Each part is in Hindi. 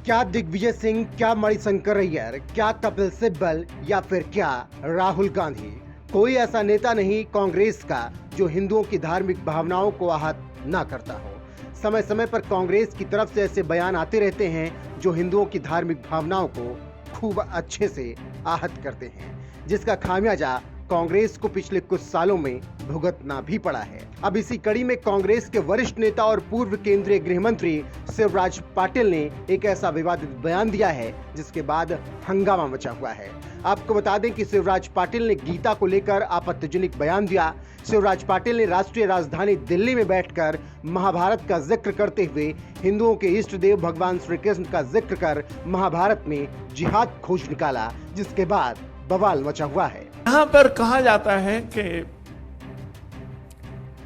क्या दिग्विजय सिंह, क्या मणिशंकर अय्यर, क्या कपिल सिब्बल या फिर क्या राहुल गांधी, कोई ऐसा नेता नहीं कांग्रेस का जो हिंदुओं की धार्मिक भावनाओं को आहत ना करता हो। समय समय पर कांग्रेस की तरफ से ऐसे बयान आते रहते हैं जो हिंदुओं की धार्मिक भावनाओं को खूब अच्छे से आहत करते हैं, जिसका खामियाजा कांग्रेस को पिछले कुछ सालों में भुगतना भी पड़ा है। अब इसी कड़ी में कांग्रेस के वरिष्ठ नेता और पूर्व केंद्रीय गृह मंत्री शिवराज पाटिल ने एक ऐसा विवादित बयान दिया है जिसके बाद हंगामा मचा हुआ है। आपको बता दें कि शिवराज पाटिल ने गीता को लेकर आपत्तिजनक बयान दिया। शिवराज पाटिल ने राष्ट्रीय राजधानी दिल्ली में बैठकर महाभारत का जिक्र करते हुए हिंदुओं के इष्ट देव भगवान श्री कृष्ण का जिक्र कर महाभारत में जिहाद खोज निकाला, जिसके बाद बवाल मचा हुआ है। यहाँ पर कहा जाता है कि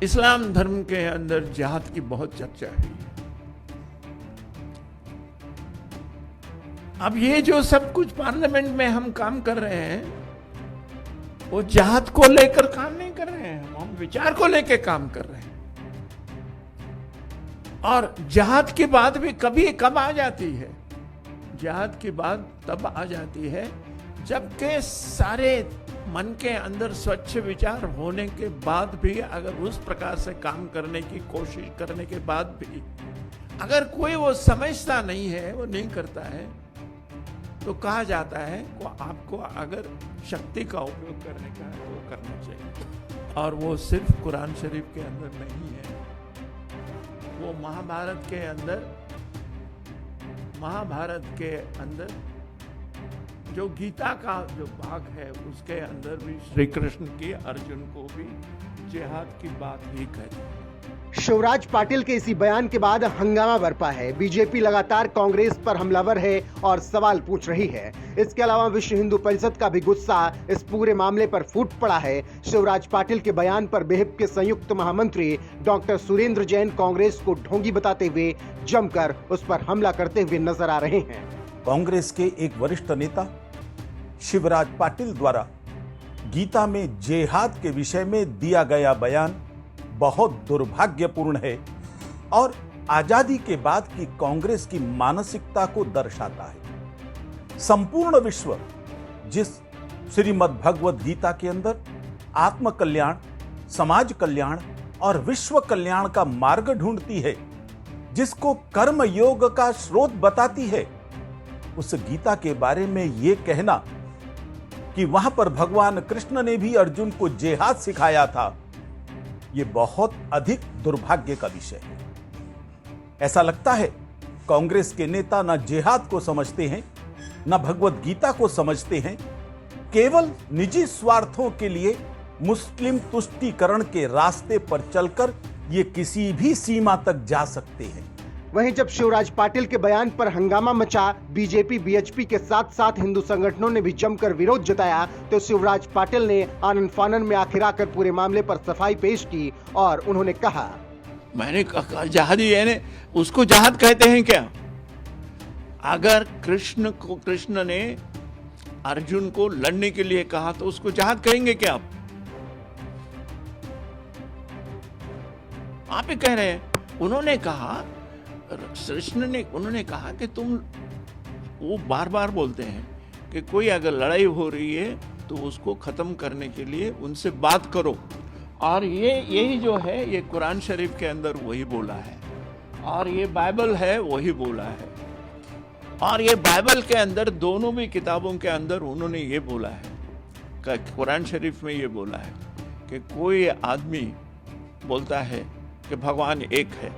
इस्लाम धर्म के अंदर जिहाद की बहुत चर्चा है। अब ये जो सब कुछ पार्लियामेंट में हम काम कर रहे हैं वो जिहाद को लेकर काम नहीं कर रहे हैं, हम विचार को लेकर काम कर रहे हैं। और जिहाद की बात भी कभी कब आ जाती है? जिहाद की बात तब आ जाती है जबकि सारे मन के अंदर स्वच्छ विचार होने के बाद भी अगर उस प्रकार से काम करने की कोशिश करने के बाद भी अगर कोई वो समझता नहीं है, वो नहीं करता है, तो कहा जाता है वो आपको अगर शक्ति का उपयोग करने का है तो करना चाहिए। और वो सिर्फ कुरान शरीफ के अंदर नहीं है, वो महाभारत के अंदर जो गीता का जो भाग है उसके अंदर भी श्री कृष्ण की अर्जुन को भी जिहाद की बात ही कही। शिवराज पाटिल के इसी बयान के बाद हंगामा बरपा है। बीजेपी लगातार कांग्रेस पर हमलावर है और सवाल पूछ रही है। इसके अलावा विश्व हिंदू परिषद का भी गुस्सा इस पूरे मामले पर फूट पड़ा है। शिवराज पाटिल के बयान पर बेहप के संयुक्त महामंत्री डॉक्टर सुरेंद्र जैन कांग्रेस को ढोंगी बताते हुए जमकर उस पर हमला करते हुए नजर आ रहे हैं। कांग्रेस के एक वरिष्ठ नेता शिवराज पाटिल द्वारा गीता में जिहाद के विषय में दिया गया बयान बहुत दुर्भाग्यपूर्ण है और आजादी के बाद की कांग्रेस की मानसिकता को दर्शाता है। संपूर्ण विश्व जिस श्रीमद् भगवद गीता के अंदर आत्म कल्याण, समाज कल्याण और विश्व कल्याण का मार्ग ढूंढती है, जिसको कर्म योग का स्रोत बताती है, उस गीता के बारे में यह कहना कि वहां पर भगवान कृष्ण ने भी अर्जुन को जिहाद सिखाया था, यह बहुत अधिक दुर्भाग्य का विषय है। ऐसा लगता है कांग्रेस के नेता न जिहाद को समझते हैं, न भगवद गीता को समझते हैं, केवल निजी स्वार्थों के लिए मुस्लिम तुष्टीकरण के रास्ते पर चलकर ये किसी भी सीमा तक जा सकते हैं। वहीं जब शिवराज पाटिल के बयान पर हंगामा मचा, बीजेपी बीएचपी के साथ साथ हिंदू संगठनों ने भी जमकर विरोध जताया, तो शिवराज पाटिल ने आनन फानन में आखिर आकर पूरे मामले पर सफाई पेश की और उन्होंने कहा, मैंने कहा जहादी है, उसको जहाद कहते हैं क्या? अगर कृष्ण ने अर्जुन को लड़ने के लिए कहा तो उसको जहाद कहेंगे क्या आप ही कह रहे हैं। उन्होंने कहा कि तुम, वो बार बार बोलते हैं कि कोई अगर लड़ाई हो रही है तो उसको खत्म करने के लिए उनसे बात करो। और यही जो है ये कुरान शरीफ के अंदर वही बोला है और ये बाइबल है वही बोला है। और ये बाइबल के अंदर दोनों भी किताबों के अंदर उन्होंने ये बोला है, कुरान शरीफ में ये बोला है कि कोई आदमी बोलता है कि भगवान एक है,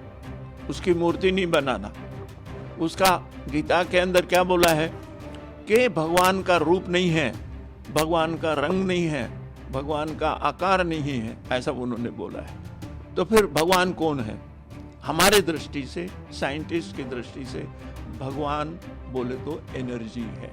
उसकी मूर्ति नहीं बनाना। उसका गीता के अंदर क्या बोला है कि भगवान का रूप नहीं है, भगवान का रंग नहीं है, भगवान का आकार नहीं है, ऐसा उन्होंने बोला है। तो फिर भगवान कौन है? हमारे दृष्टि से, साइंटिस्ट की दृष्टि से भगवान बोले तो एनर्जी है,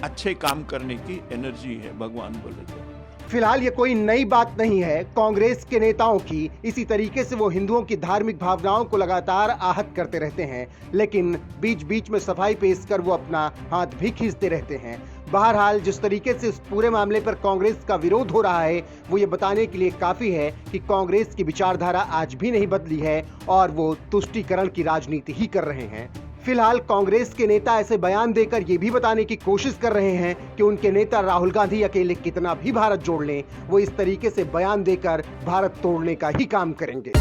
अच्छे काम करने की एनर्जी है भगवान बोले तो। फिलहाल ये कोई नई बात नहीं है कांग्रेस के नेताओं की। इसी तरीके से वो हिंदुओं की धार्मिक भावनाओं को लगातार आहत करते रहते हैं, लेकिन बीच बीच में सफाई पेश कर वो अपना हाथ भी खींचते रहते हैं। बहरहाल जिस तरीके से इस पूरे मामले पर कांग्रेस का विरोध हो रहा है वो ये बताने के लिए काफी है कि कांग्रेस की विचारधारा आज भी नहीं बदली है और वो तुष्टीकरण की राजनीति ही कर रहे हैं। फिलहाल कांग्रेस के नेता ऐसे बयान देकर ये भी बताने की कोशिश कर रहे हैं कि उनके नेता राहुल गांधी अकेले कितना भी भारत जोड़ लें, वो इस तरीके से बयान देकर भारत तोड़ने का ही काम करेंगे।